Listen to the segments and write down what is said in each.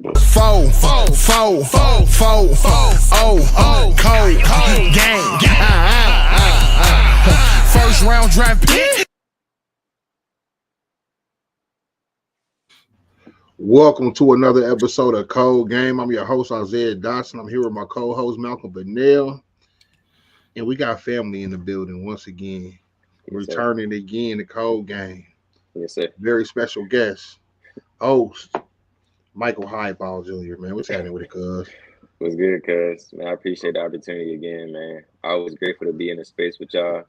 Four, cold game. First round draft pick. Welcome to another episode of Cold Game. I'm your host, Isaiah Dotson. I'm here with my co-host, Malcolm Bennell. And we got family in the building once again. Yes, returning again to Cold Game. Yes, sir. Very special guest, host, Michael Highbaugh Jr. Man, what's happening with it, cuz? What's good, cuz? Man, I appreciate the opportunity again, man. I always grateful to be in the space with y'all.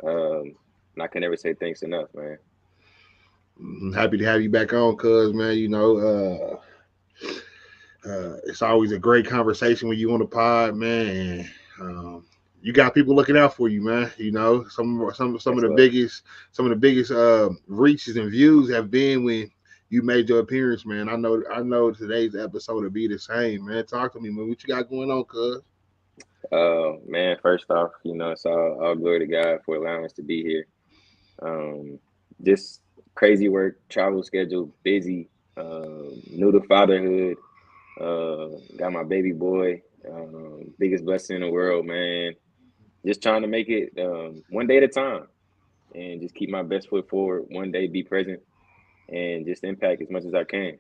And I can never say thanks enough, man. I'm happy to have you back on, cuz, man. You know, it's always a great conversation when you on the pod, man. And, you got people looking out for you, man. You know, some of the biggest reaches and views have been when you made your appearance, man. I know today's episode will be the same, man. Talk to me, man. What you got going on, cuz? Man, first off, it's all glory to God for allowing us to be here. Just crazy work, travel schedule, busy, new to fatherhood, got my baby boy, biggest blessing in the world, man. Just trying to make it one day at a time and just keep my best foot forward, one day be present and just impact as much as I can.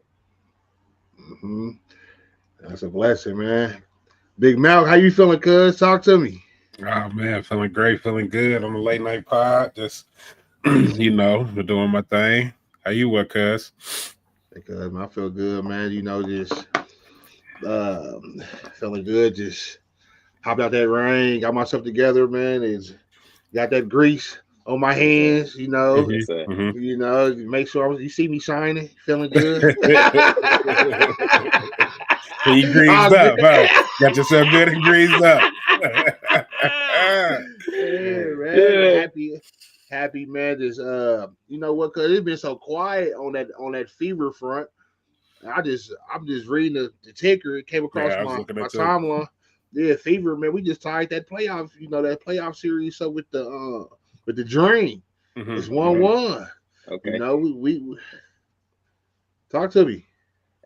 Mm-hmm. That's a blessing, man. Big Mal, how you feeling, cuz? Talk to me. Oh, man, feeling great, feeling good on the late night pod. Just, been doing my thing. How you what, cuz? Because I feel good, man. You know, just feeling good. Just hopped out that rain, got myself together, man. Got that grease on my hands, you know. Yes, sir. Mm-hmm. You know, make sure you see me shining, feeling good. You greased up, huh? Got yourself good and greased up. Yeah, man. Happy, man. Just you know what? Cause it's been so quiet on that fever front. I'm just reading the ticker. It came across my timeline. Yeah, fever, man. We just tied that playoff series up with the Dream. Mm-hmm. It's 1-1. Okay. You know, we talk to me.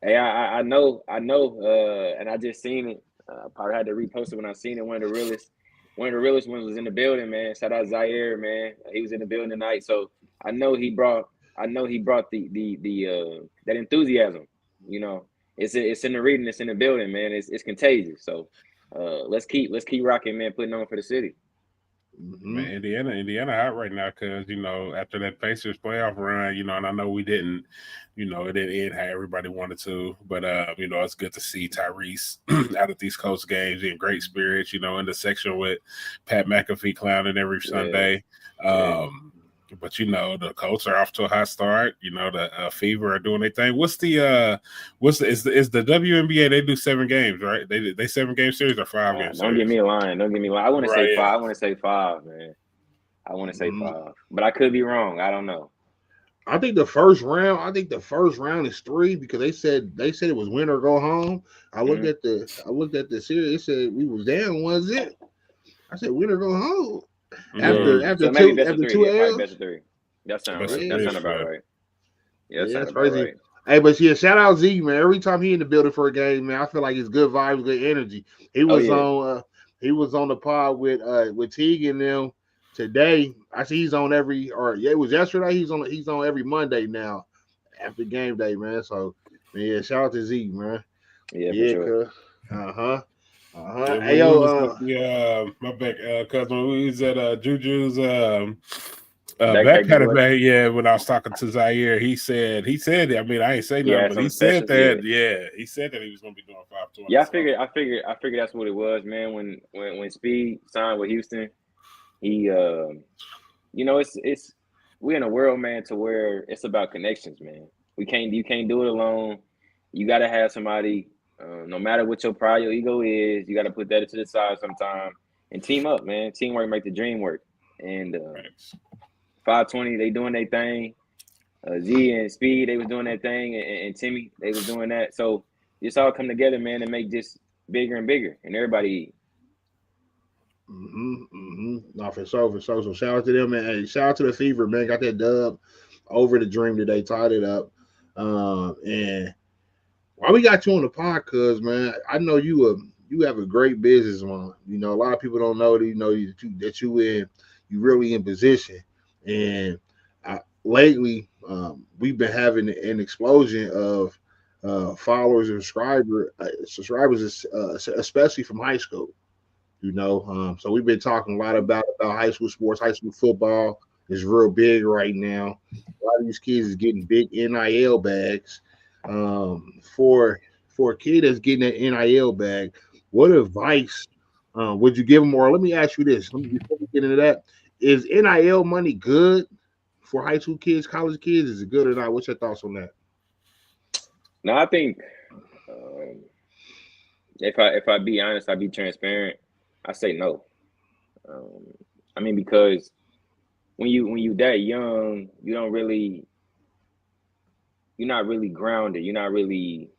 Hey, I know, and I just seen it. I probably had to repost it when I seen it. One of the realest ones was in the building, man. Shout out Zaire, man. He was in the building tonight, so I know he brought the that enthusiasm. You know, it's in the reading, it's in the building, man. It's contagious. So let's keep rocking, man. Putting on for the city. Mm-hmm. Man, Indiana hot right now because after that Pacers playoff run, and I know we didn't, it didn't end how everybody wanted to, but it's good to see Tyrese out at these Coast games in great spirits, in the section with Pat McAfee clowning every Sunday. But the Colts are off to a hot start. The Fever are doing their thing. Is the WNBA? They do 7 games, right? They 7-game series or 5-game series? Don't give me a line. I want to say 5. I want to say 5, man. I want to say 5, but I could be wrong. I don't know. I think the first round is 3 because they said it was win or go home. I looked at the series. It said we was down 1-0. I said win or go home. After so two L's. Best of 3. That sounds right. That sounds about right. Yeah, that's crazy. Right. Hey, but yeah, shout out Z, man. Every time he in the building for a game, man, I feel like it's good vibes, good energy. He was on the pod with Teague and them today. I see he's on it was yesterday. He's on every Monday now after game day, man. So yeah, shout out to Z, man. Yeah, for sure. Hey, my back cousin, we was at Juju's backpacker bag. Yeah, when I was talking to Zaire, he said. I mean, I ain't say nothing, but he said that. Yeah, he said that he was going to be doing 5-20. Yeah, I figured that's what it was, man. When Speed signed with Houston, he, it's we're in a world, man, to where it's about connections, man. You can't do it alone. You got to have somebody. No matter what your pride, your ego is, you got to put that to the side sometime and team up, man. Teamwork make the dream work. And 520, they doing their thing. Z and Speed, they was doing their thing, and Timmy, they was doing that. So just all come together, man, and make this bigger and bigger, and everybody. No, for sure. So shout out to them, man. Hey, shout out to the Fever, man. Got that dub over the Dream today, tied it up, and Why we got you on the podcast, man? I know you have a great business mind. You know, a lot of people don't know that you really in position. And lately, we've been having an explosion of followers and subscribers, especially from high school. You know, so we've been talking a lot about high school sports. High school football is real big right now. A lot of these kids is getting big NIL bags. For a kid that's getting an NIL bag, what advice would you give them? Or let me ask you this: before we get into that, is NIL money good for high school kids, college kids? Is it good or not? What's your thoughts on that? No, I think if I be honest, I be transparent. I say no. I mean, because when you that young, you're not really grounded. You're not really,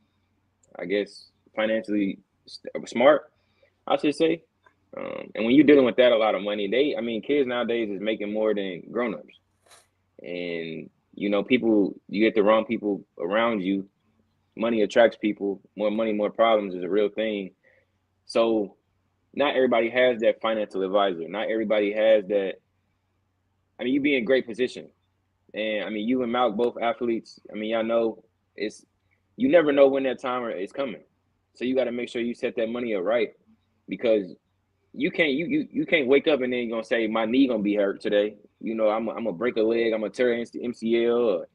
I guess, financially smart, I should say. And when you're dealing with that, a lot of money, kids nowadays is making more than grown-ups. And, you get the wrong people around you. Money attracts people. More money, more problems is a real thing. So not everybody has that financial advisor. Not everybody has that. I mean, you be in great position. And, you and Malk, both athletes, y'all know you never know when that time is coming. So you got to make sure you set that money up right, because you can't wake up and then you're gonna say my knee gonna be hurt today. I'm gonna break a leg, I'm gonna tear MCL,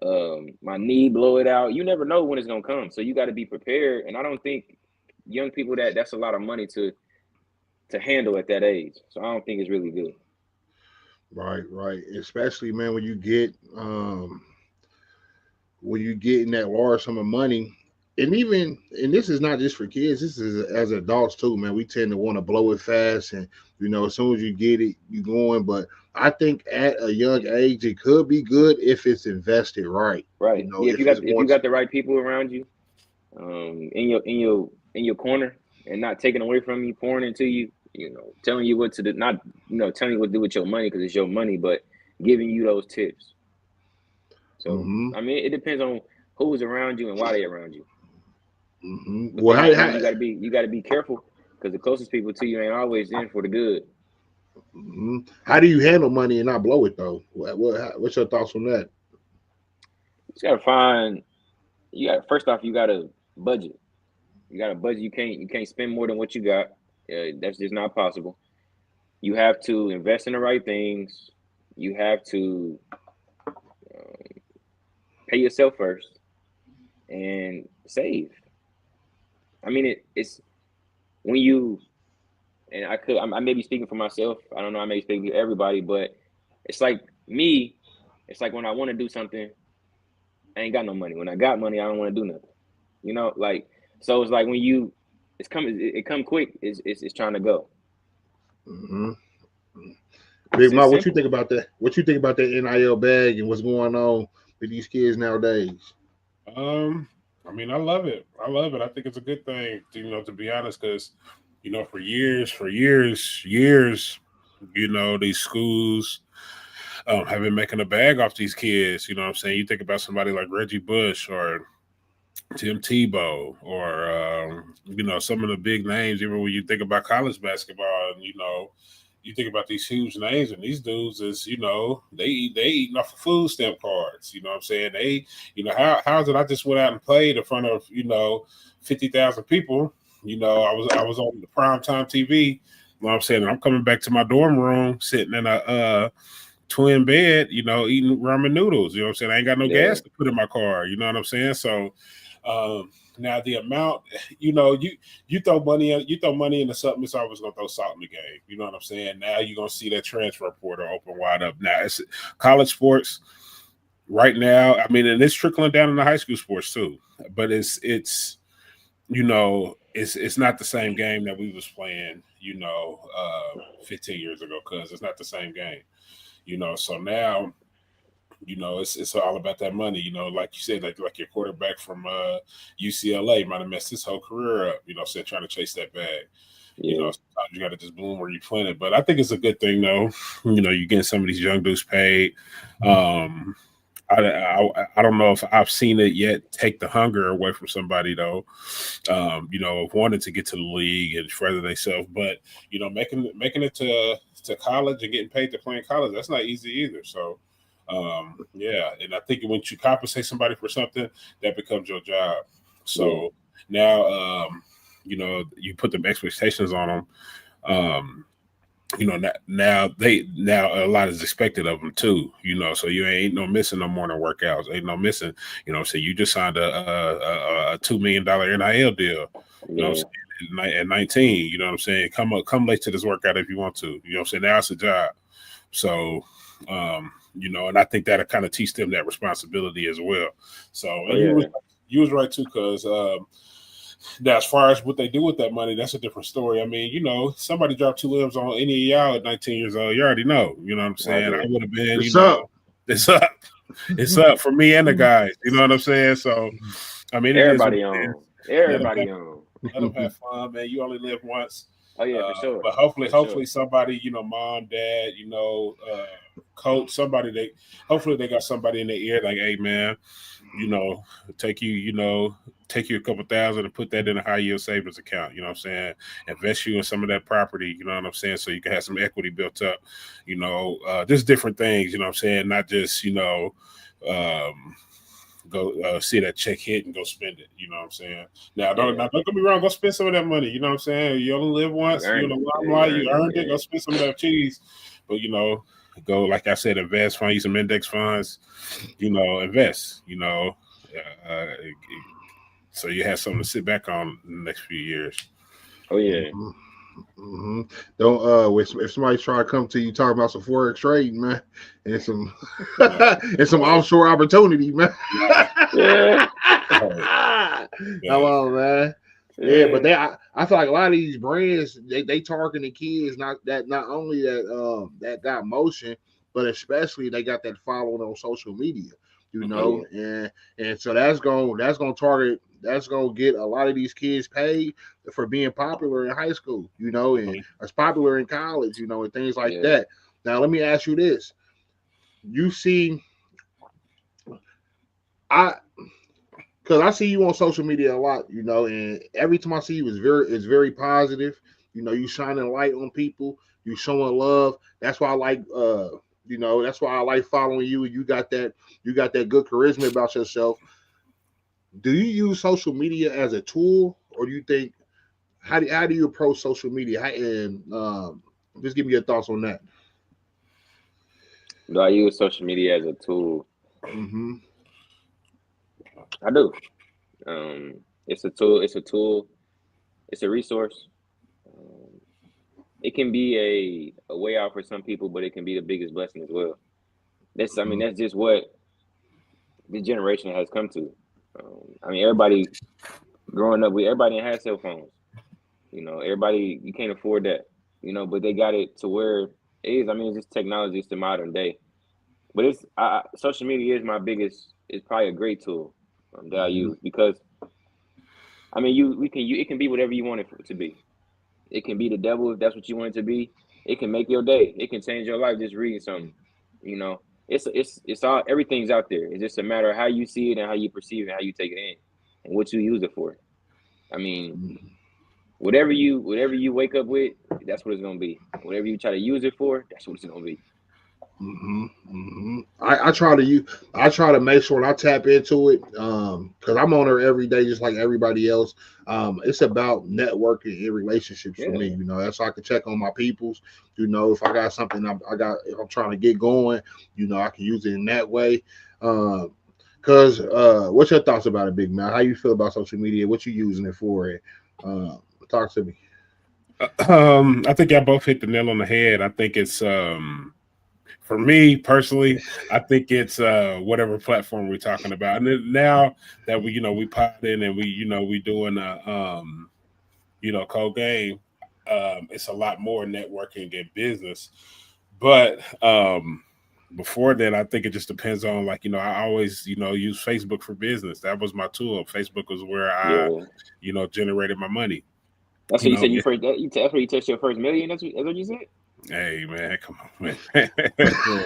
or my knee blow it out. You never know when it's gonna come, so you got to be prepared. And I don't think young people that's a lot of money to handle at that age. So I don't think it's really good. Right. Especially, man, when you get in that large sum of money, and this is not just for kids, this is as adults too, man. We tend to want to blow it fast, and as soon as you get it, you going. But I think at a young age, it could be good if it's invested right. Right. If you got the right people around you, in your corner, and not taking away from you, pouring into you, telling you what to do, not telling you what to do with your money because it's your money, but giving you those tips. So it depends on who's around you and why they're around you. Well, you gotta be careful, because the closest people to you ain't always in for the good. How do you handle money and not blow it though? What's your thoughts on that? You gotta find. First off, you gotta budget. You gotta budget. You can't spend more than what you got. That's just not possible. You have to invest in the right things. You have to pay yourself first and save. It's when you, and I may be speaking for myself. I don't know. I may be speaking to everybody, but it's like me. It's like when I want to do something, I ain't got no money. When I got money, I don't want to do nothing. So it's like when it come quick. It's trying to go. Big Mike, what you think about that? What you think about that NIL bag and what's going on with these kids nowadays? I love it. I think it's a good thing, to be honest, because, for years, these schools have been making a bag off these kids. You know what I'm saying? You think about somebody like Reggie Bush or Tim Tebow or, some of the big names, even when you think about college basketball, and, you think about these huge names, and these dudes is, they eating off of food stamp cards. You know what I'm saying? They, how is it? I just went out and played in front of, 50,000 people. I was on the primetime TV. You know what I'm saying? And I'm coming back to my dorm room, sitting in a twin bed, eating ramen noodles. You know what I'm saying? I ain't got no gas to put in my car. You know what I'm saying? So now the amount, you throw money into something, it's always gonna throw salt in the game. You know what I'm saying? Now you're gonna see that transfer portal open wide up. Now it's college sports right now. And it's trickling down in the high school sports too. But it's not the same game that we was playing, 15 years ago, because it's not the same game. So now, it's all about that money. Like you said, like your quarterback from UCLA might have messed his whole career up, trying to chase that bag. Yeah. Sometimes you got to just bloom where you plant it. But I think it's a good thing, though. You're getting some of these young dudes paid. I I don't know if I've seen it yet take the hunger away from somebody though, of wanting to get to the league and further themselves. But making it to college and getting paid to play in college, that's not easy either. So and I think once you compensate somebody for something, that becomes your job. So now you put them expectations on them. Now a lot is expected of them too, so you ain't no missing no morning workouts, ain't no missing, so you just signed a $2 million NIL deal, at 19, you know what I'm saying? Come late to this workout if you want to, I'm saying? Now it's a job. So, and I think that'll kind of teach them that responsibility as well. So you was right too, because now, as far as what they do with that money, that's a different story. I mean, somebody dropped 2 limbs on any of y'all at 19 years old. You already know. You know what I'm saying? I would have been, it's up. It's up. It's up for me and the guys. You know what I'm saying? So, I mean, everybody on. Everybody on. Let them have fun, man. You only live once. Oh, yeah, for sure. But hopefully somebody, mom, dad, coach, somebody, hopefully they got somebody in their ear like, hey, man, take you a couple thousand and put that in a high yield savings account, you know what I'm saying? Invest you in some of that property, you know what I'm saying? So you can have some equity built up, just different things, you know what I'm saying? Not just, go see that check hit and go spend it, you know what I'm saying? Now, don't get me wrong, go spend some of that money, you know what I'm saying? You only live once, you earned it, go spend some of that cheese. But, go, like I said, invest, find you some index funds, invest, so you have something to sit back on in the next few years. Oh, yeah. Mm-hmm. Don't if somebody's trying to come to you talking about some forex trading, man, and some and some offshore opportunity, man. Yeah. Come on, man. Yeah, but I feel like a lot of these brands they targeting kids not only that got motion, but especially they got that following on social media, and so that's gonna get a lot of these kids paid for being popular in high school, and as popular in college, and things like that. Now let me ask you this: you see, because I see you on social media a lot, and every time I see you, it's very positive. You shining light on people, you showing love. That's why I like, that's why I like following you. You got that good charisma about yourself. Do you use social media as a tool, or do you think how do you approach social media? Just give me your thoughts on that. Do I use social media as a tool? Mm-hmm. I do. It's a tool. It's a resource. It can be a way out for some people, but it can be the biggest blessing as well. That's just what this generation has come to. Everybody growing up everybody had cell phones. Everybody, you can't afford that. But they got it to where it is. It's just technology. It's the modern day. But social media is it's probably a great tool that I use because, it can be whatever you want it to be. It can be the devil if that's what you want it to be. It can make your day. It can change your life just reading something. It's all, everything's out there. It's just a matter of how you see it and how you perceive it and how you take it in and what you use it for. Whatever you wake up with, that's what it's gonna be. Whatever you try to use it for, that's what it's gonna be. Mm-hmm. Mm-hmm. I try to make sure when I tap into it, because I'm on there every day just like everybody else. It's about networking and relationships for me. That's so I can check on my peoples. If I got something if I'm trying to get going, I can use it in that way. Because what's your thoughts about it, Big Man? How you feel about social media? What you using it for? Talk to me. I think y'all both hit the nail on the head. I think it's for me personally, I think it's whatever platform we're talking about. And then now that we popped in and we doing cold game, it's a lot more networking and business. But before then, I think it just depends on I always use Facebook for business. That was my tool. Facebook was where I generated my money. That's what you said. That's where you touched your first million. That's what you said. Hey man, come on, man. Come on,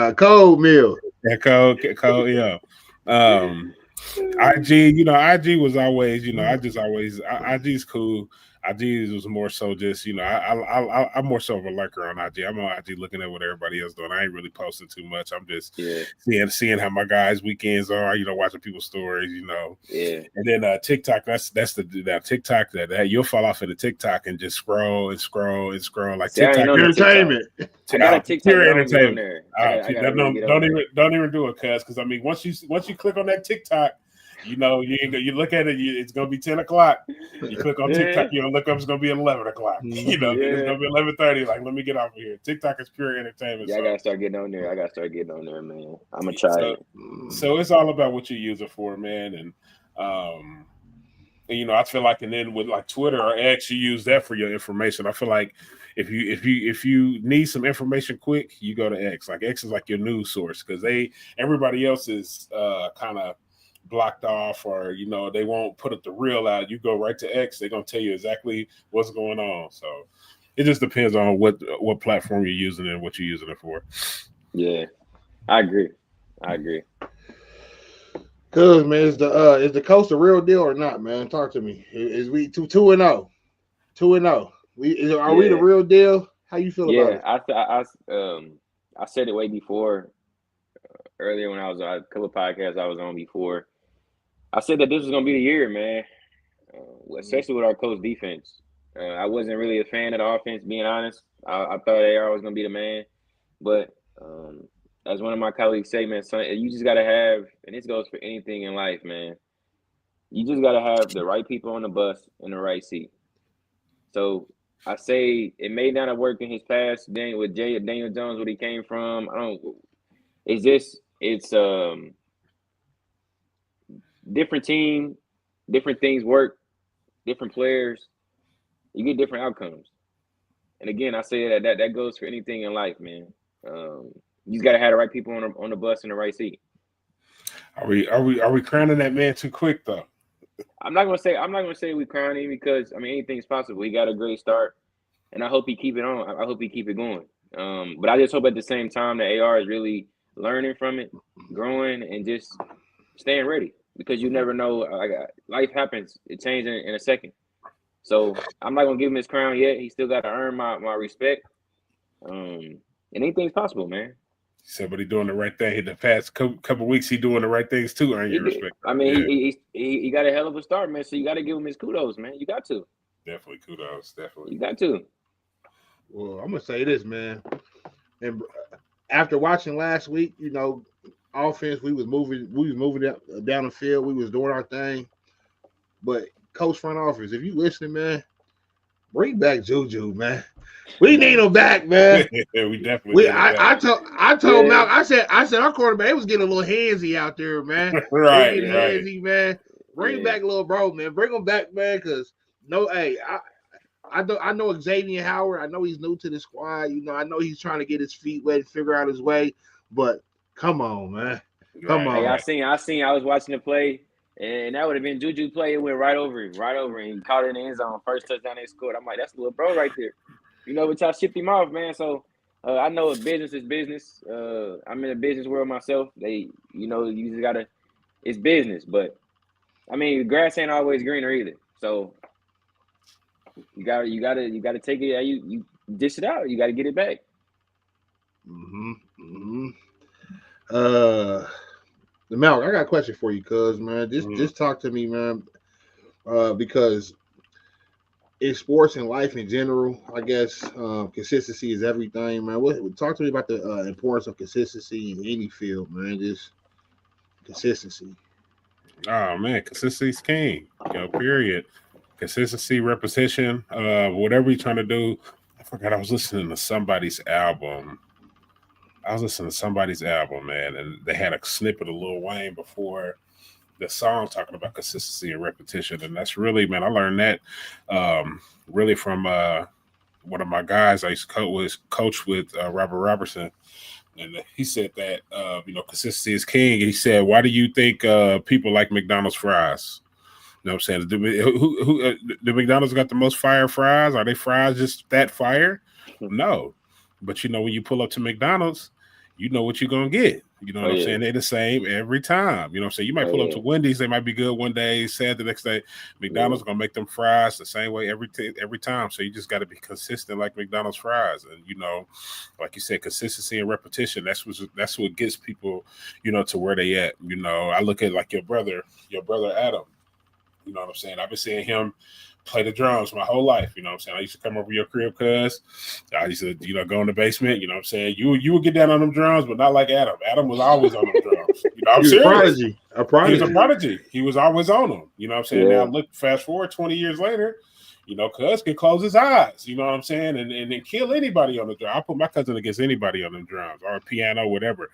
man. Cold meal. Yeah, Cole, yeah. IG, IG was always, IG's cool. IG was more so just, I'm more so of a lurker on IG. I'm on IG looking at what everybody else doing. I ain't really posting too much. I'm just seeing how my guys' weekends are, watching people's stories, Yeah. And then TikTok, that's the TikTok that you'll fall off into TikTok and just scroll and scroll and scroll like TikTok entertainment. I got a TikTok. Pure I don't get on entertainment. there. Don't even do it, cuz I mean once you click on that TikTok, you look at it, it's gonna be 10 o'clock. You click on TikTok, look up, it's gonna be 11 o'clock. It's gonna be 11:30. Like, let me get off of here. TikTok is pure entertainment. Yeah, I gotta start getting on there. Man. I'm gonna try it. So it's all about what you use it for, man. And I feel like, and then with like Twitter or X, you use that for your information. I feel like if you need some information quick, you go to X. Like, X is like your news source, because everybody else is kind of blocked off, or they won't put up the real out. You go right to X, they're gonna tell you exactly what's going on. So it just depends on what platform you're using and what you're using it for. Yeah, I agree. Cause man, is the coast a real deal or not, man? Talk to me. Is we 2-0? 2-0. Are we the real deal? How you feel about it? I said it way before, earlier when I was on a couple of podcasts I was on before. I said that this was gonna be the year, man. Especially with our close defense. I wasn't really a fan of the offense, being honest. I thought AR was gonna be the man, but as one of my colleagues say, man, son, you just gotta have, and this goes for anything in life, man. You just gotta have the right people on the bus in the right seat. So I say it may not have worked in his past with Daniel Jones, where he came from. It's different team, different things work, different players. You get different outcomes. And again, I say that goes for anything in life, man. You just gotta have the right people on the bus in the right seat. Are we crowning that man too quick though? I'm not gonna say we crown him, because I mean, anything's possible. He got a great start, and I hope he keep it on. I hope he keep it going. But I just hope at the same time that AR is really learning from it, growing, and just staying ready, because you never know. Life happens; it changes in a second. So I'm not gonna give him his crown yet. He still got to earn my respect. And anything's possible, man. He said, but he's doing the right thing. In the past couple weeks, he's doing the right things to earn your respect. I mean, he got a hell of a start, man. So you got to give him his kudos, man. You got to. Definitely kudos. Definitely. You got to. Well, I'm gonna say this, man. And after watching last week, offense, we was moving down the field. We was doing our thing. But coach, front office, if you listening, man, bring back Juju, man. We need him back, man. Yeah, we definitely. I told Malcolm. I said our quarterback, it was getting a little handsy out there, man. Right. Handsy, man. Bring back little bro, man. Bring him back, man. Because I know Xavier Howard. I know he's new to the squad. I know he's trying to get his feet wet and figure out his way. But come on, man. Come on. Hey, I was watching the play, and that would have been Juju play. It went right over him. He caught it in the end zone. First touchdown they scored. I'm like, that's the little bro right there. But y'all shipped him off, man. So I know business is business. I'm in the business world myself. You just gotta. It's business, but I mean, grass ain't always greener either. So you gotta take it. You dish it out. You gotta get it back. Malcolm, I got a question for you, cuz, man. Just talk to me, man. Because in sports and life in general, I guess consistency is everything, man. Talk to me about the importance of consistency in any field, man. Just consistency. Oh man, consistency is king. Period. Consistency, repetition, whatever you're trying to do. I forgot I was listening to somebody's album. Man, and they had a snippet of Lil Wayne before the song talking about consistency and repetition. And that's really, man, I learned that really from one of my guys I used to coach with, Robert Robertson. And he said that, consistency is king. And he said, why do you think people like McDonald's fries? know what I'm saying? Do McDonald's got the most fire fries? Are they fries just that fire? No. But when you pull up to McDonald's, you know what you're gonna get. You know what I'm saying? They're the same every time. You know what I'm saying? You might pull up to Wendy's, they might be good one day, sad the next day. McDonald's gonna make them fries the same way every time. So you just got to be consistent like McDonald's fries, and like you said, consistency and repetition. That's what gets people, to where they at. I look at like your brother Adam. You know what I'm saying? I've been seeing him play the drums my whole life. You know what I'm saying? I used to come over your crib, cuz I used to, go in the basement. You know what I'm saying? You would get down on them drums, but not like Adam. Adam was always on them drums. I'm serious. A prodigy. He was a prodigy. He was always on them. You know what I'm saying? Now look, fast forward 20 years later, cuz can close his eyes. You know what I'm saying? And then kill anybody on the drum. I put my cousin against anybody on them drums or piano, whatever.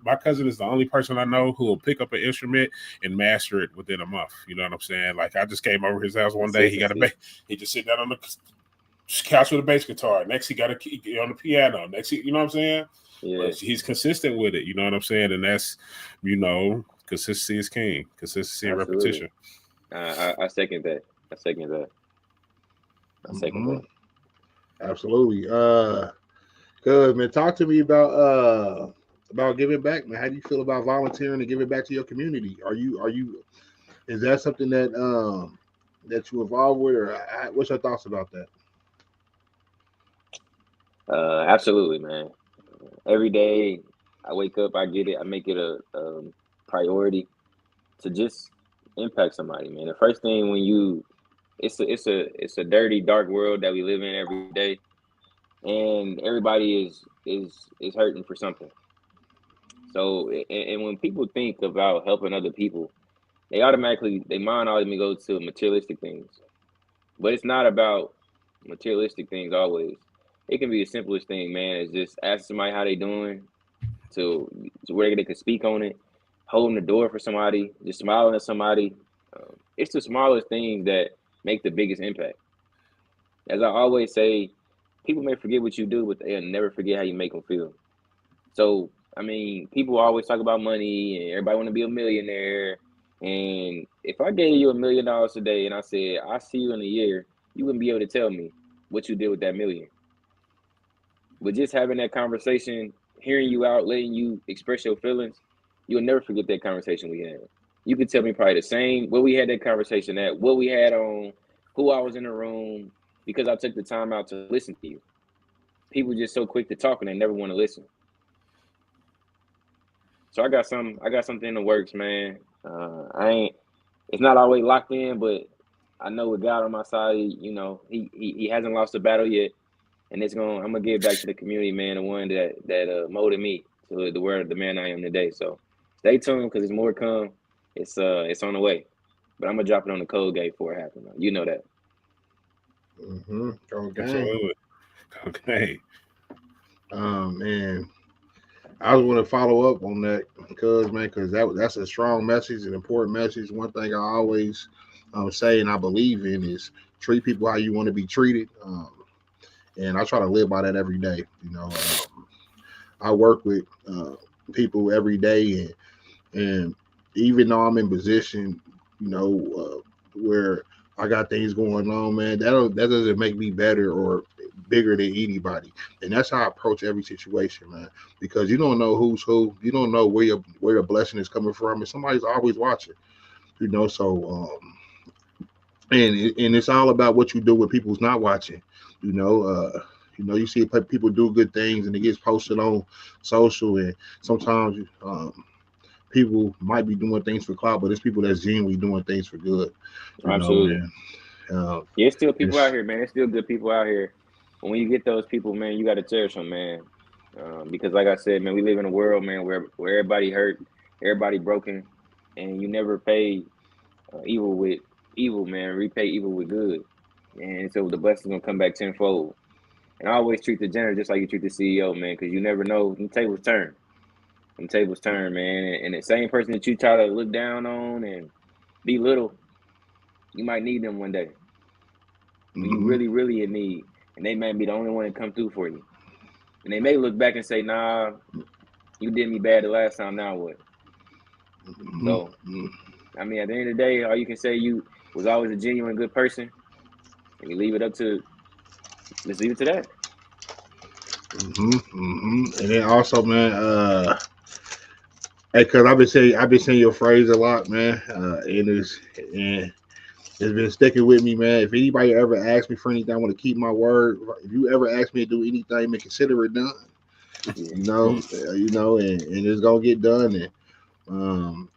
My cousin is the only person I know who will pick up an instrument and master it within a month. You know what I'm saying? Like I just came over his house one day. He just sit down on the couch with a bass guitar. Next he got a key on the piano. Next you know what I'm saying? Yeah. But he's consistent with it. You know what I'm saying? And that's consistency is king. Consistency and repetition. I second that. I second that. Absolutely. Cuz man, talk to me about giving back, man. How do you feel about volunteering and giving back to your community? Is that something that you involved with, or what's your thoughts about that? Absolutely, man. Every day I wake up, I get it, I make it a priority to just impact somebody, man. The first thing when it's a dirty, dark world that we live in every day, and everybody is hurting for something. So, and when people think about helping other people, their mind automatically goes to materialistic things. But it's not about materialistic things always. It can be the simplest thing, man. It's just asking somebody how they doing, to where they can speak on it, holding the door for somebody, just smiling at somebody. It's the smallest things that make the biggest impact. As I always say, people may forget what you do, but they'll never forget how you make them feel. So, I mean, people always talk about money and everybody want to be a millionaire. And if I gave you $1 million today and I said, I'll see you in a year, you wouldn't be able to tell me what you did with that million. But just having that conversation, hearing you out, letting you express your feelings, you'll never forget that conversation we had. You could tell me probably the same, where we had that conversation at, what we had on, who I was in the room, because I took the time out to listen to you. People just so quick to talk and they never want to listen. So I got something in the works, man. It's not always locked in, but I know with God on my side, he hasn't lost a battle yet. And I'm gonna give back to the community, man, the one that molded me to the man I am today. So stay tuned because there's more to come. It's on the way. But I'm gonna drop it on the code gate before it happens. You know that. Okay. Absolutely. Okay. Man, I was want to follow up on that because that's a strong message, an important message. One thing I always say and I believe in is treat people how you want to be treated. And I try to live by that every day. I work with people every day, and even though I'm in position, where I got things going on, man, that doesn't make me better or bigger than anybody. And that's how I approach every situation, man, because you don't know who's who. You don't know where the blessing is coming from, and somebody's always watching. So and it's all about what you do with people who's not watching. You see people do good things and it gets posted on social, and sometimes people might be doing things for clout, but it's people that's genuinely doing things for good. Absolutely. There's still people out here, man. There's still good people out here. But when you get those people, man, you got to cherish them, man. Because like I said, man, we live in a world, man, where everybody hurt, everybody broken, and you never pay evil with evil, man. Repay evil with good. And so the blessing's going to come back tenfold. And I always treat the janitor just like you treat the CEO, man, because you never know. Them tables turn. Man. And the same person that you try to look down on and belittle, you might need them one day. You really, really in need. And they may be the only one that come through for you. And they may look back and say, nah, you did me bad the last time, now what? So I mean, at the end of the day, all you can say you was always a genuine good person, and you leave it up to. Let's leave it to that. And then also, man, hey, cause I've been saying your phrase a lot, man, and it's been sticking with me, man. If anybody ever asks me for anything, I want to keep my word. If you ever ask me to do anything, man, consider it done. Yeah. And it's gonna get done. And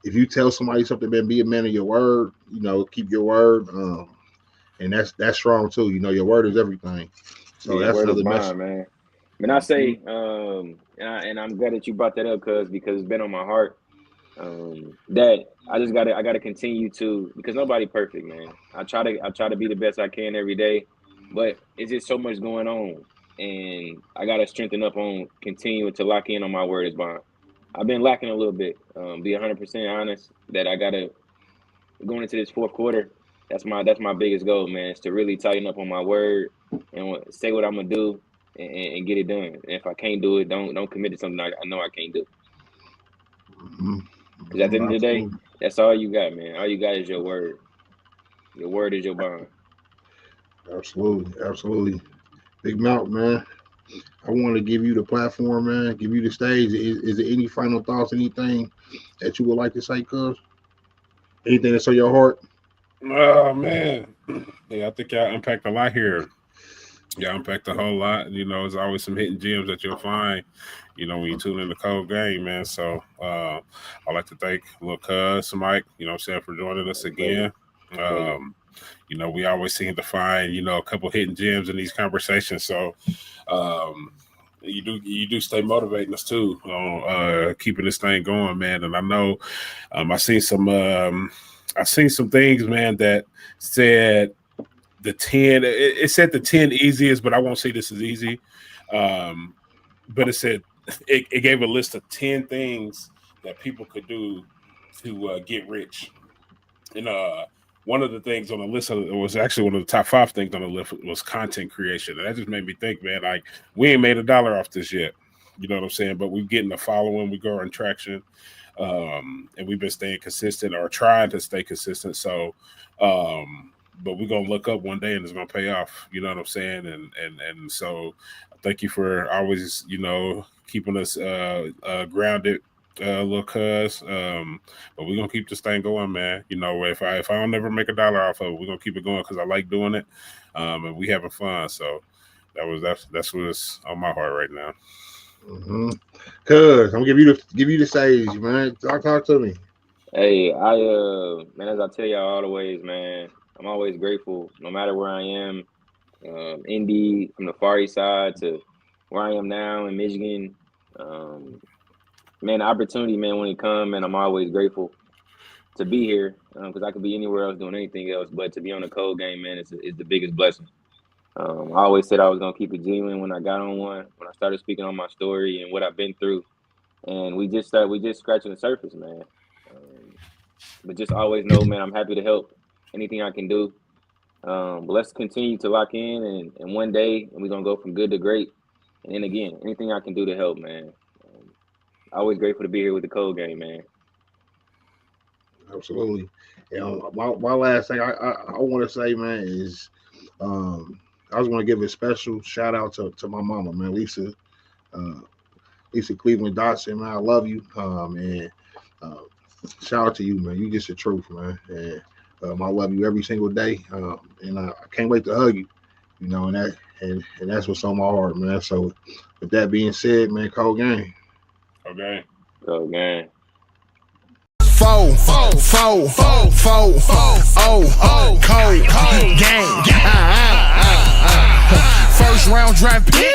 if you tell somebody something, man, be a man of your word. Keep your word. And that's strong too. Your word is everything. So Yeah, that's word is another message. bond, man. And I say, and I'm glad that you brought that up, because it's been on my heart. That I gotta continue to, because nobody perfect, man. I try to be the best I can every day, but it's just so much going on, and I gotta strengthen up on continuing to lock in on my word is bond. I've been lacking a little bit. Be 100% honest that I gotta, going into this fourth quarter. That's my biggest goal, man. Is to really tighten up on my word and say what I'm gonna do and get it done. And if I can't do it, don't commit to something I know I can't do. Because at the end of the day, that's all you got, man. All you got is your word. Your word is your bond. Absolutely. Big Mount, man. I want to give you the platform, man. Give you the stage. Is there any final thoughts? Anything that you would like to say, cuz? Anything that's on your heart? Oh man, yeah, I think y'all unpacked a lot here. Yeah, unpacked a whole lot. There's always some hidden gems that you'll find, when you tune in the Cold Game, man. So I'd like to thank little cuz Mike, for joining us again. We always seem to find, a couple hidden gems in these conversations. So you do stay motivating us too on keeping this thing going, man. And I know I seen some things, man, that said the 10, it said the 10 easiest, but I won't say this is easy. But it said it gave a list of 10 things that people could do to get rich. And one of the things on the list was actually one of the top 5 things on the list was content creation. And that just made me think, man, like, we ain't made $1 off this yet. You know what I'm saying? But we're getting the following, we growing traction. And we've been staying consistent or trying to stay consistent. So, but we're going to look up one day and it's going to pay off. You know what I'm saying? And so thank you for always, keeping us grounded, little cuz. But we're going to keep this thing going, man. If I don't ever make $1 off of it, we're going to keep it going because I like doing it. And we having fun. So that's what's on my heart right now. Cuz I'm gonna give you the stage, man. Talk to me. Hey, man, as I tell y'all all the ways, man, I'm always grateful no matter where I am. Indy, from the Far East side to where I am now in Michigan. Man, the opportunity, man, when it comes, man, I'm always grateful to be here, because I could be anywhere else doing anything else, but to be on the Cold Game, man, it's the biggest blessing. I always said I was gonna keep it genuine when I got on one, when I started speaking on my story and what I've been through, and we just scratching the surface, man. But just always know, man, I'm happy to help anything I can do. But let's continue to lock in, and one day, and we're gonna go from good to great. And then again, anything I can do to help, man. Always grateful to be here with the Cold Game, man. Absolutely. My last thing I want to say, man, is I just want to give a special shout out to my mama, man, Lisa Cleveland Dotson, man. I love you, and shout out to you, man. You just the truth, man. And I love you every single day, and I can't wait to hug you, and that's what's on my heart, man. So with that being said, man, Cold Game. Okay. Cold Game. Cold game. First round draft pick.